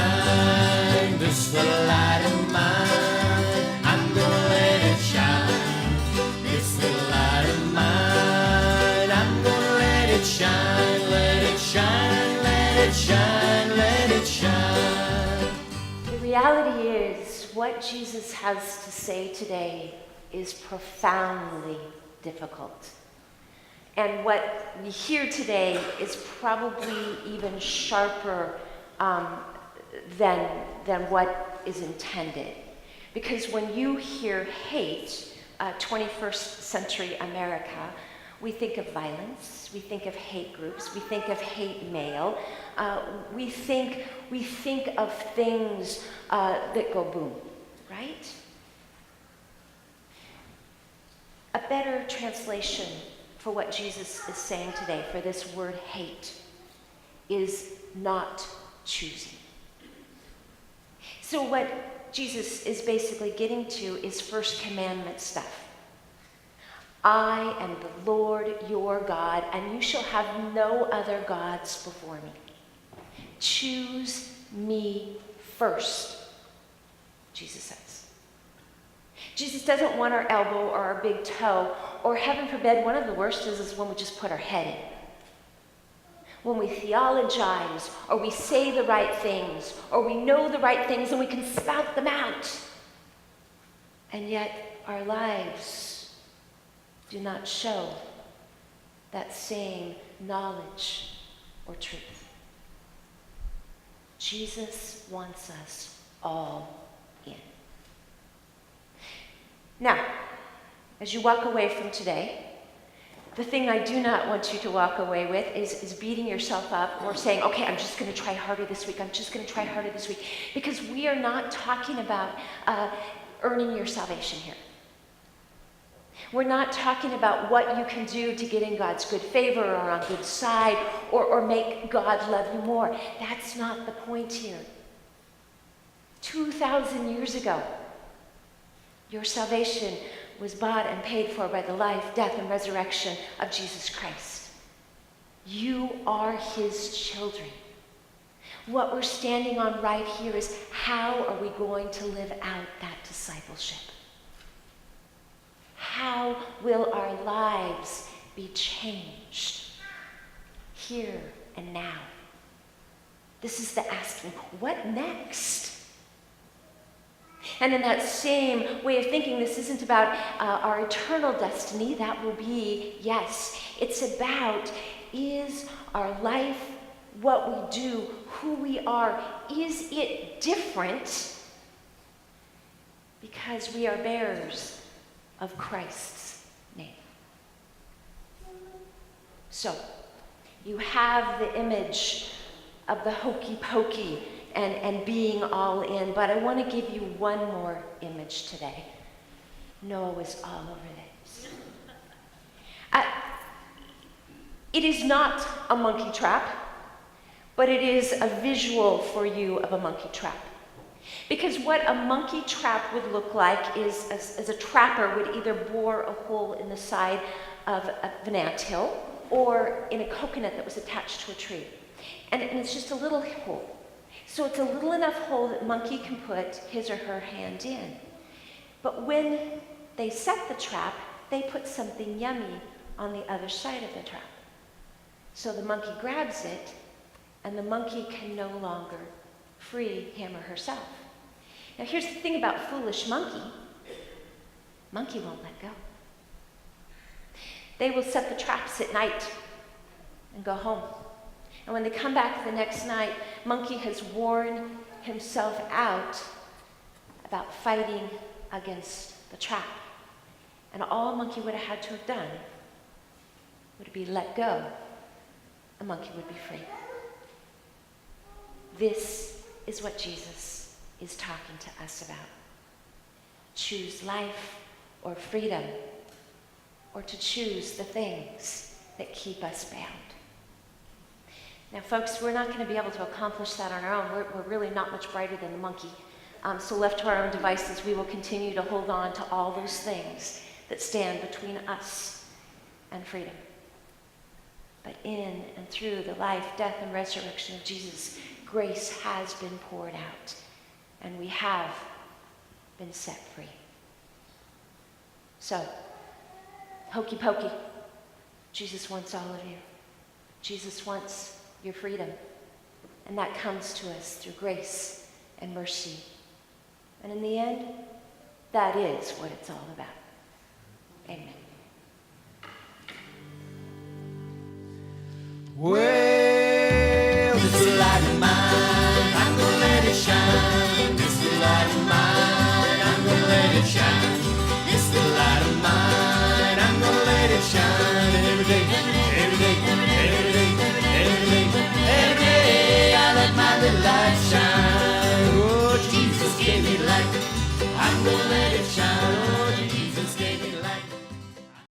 shine, this little light of mine. I'm gonna let it shine, this little light of mine. I'm gonna let it shine, let it shine, let it shine, let it shine. The reality is, what Jesus has to say today is profoundly difficult. And what we hear today is probably even sharper than what is intended. Because when you hear hate, 21st century America, we think of violence, we think of hate groups, we think of hate mail, we think of things that go boom, right? A better translation for what Jesus is saying today, for this word hate, is not choosing. So what Jesus is basically getting to is first commandment stuff. I am the Lord your God, and you shall have no other gods before me. Choose me first, Jesus says. Jesus doesn't want our elbow or our big toe, or heaven forbid, one of the worst is when we just put our head in. When we theologize, or we say the right things, or we know the right things and we can spout them out. And yet our lives do not show that same knowledge or truth. Jesus wants us all in. Now, as you walk away from today, the thing I do not want you to walk away with is beating yourself up or saying, okay, I'm just going to try harder this week. I'm just going to try harder this week. Because we are not talking about earning your salvation here. We're not talking about what you can do to get in God's good favor or on good side or make God love you more. That's not the point here. 2,000 years ago, your salvation was bought and paid for by the life, death, and resurrection of Jesus Christ. You are his children. What we're standing on right here is, how are we going to live out that discipleship? How will our lives be changed here and now? This is the asking, what next? And in that same way of thinking, this isn't about our eternal destiny. That will be, yes. It's about, is our life, what we do, who we are, is it different because we are bearers of Christ's name? So, you have the image of the Hokey Pokey and being all in, but I want to give you one more image today. Noah was all over this. It is not a monkey trap, but it is a visual for you of a monkey trap. Because what a monkey trap would look like is, as a trapper would either bore a hole in the side of an anthill or in a coconut that was attached to a tree. And it's just a little hole. So it's a little enough hole that monkey can put his or her hand in. But when they set the trap, they put something yummy on the other side of the trap. So the monkey grabs it, and the monkey can no longer free him or herself. Now here's the thing about foolish monkey. Monkey won't let go. They will set the traps at night and go home. And when they come back the next night, monkey has worn himself out about fighting against the trap. And all monkey would have had to have done would be let go. A monkey would be free. This is what Jesus is talking to us about. Choose life or freedom, or to choose the things that keep us bound. Now, folks, we're not going to be able to accomplish that on our own. We're really not much brighter than the monkey. So left to our own devices, we will continue to hold on to all those things that stand between us and freedom. But in and through the life, death, and resurrection of Jesus, grace has been poured out, and we have been set free. So, hokey pokey, Jesus wants all of you. Jesus wants your freedom. And that comes to us through grace and mercy. And in the end, that is what it's all about. Amen. Well,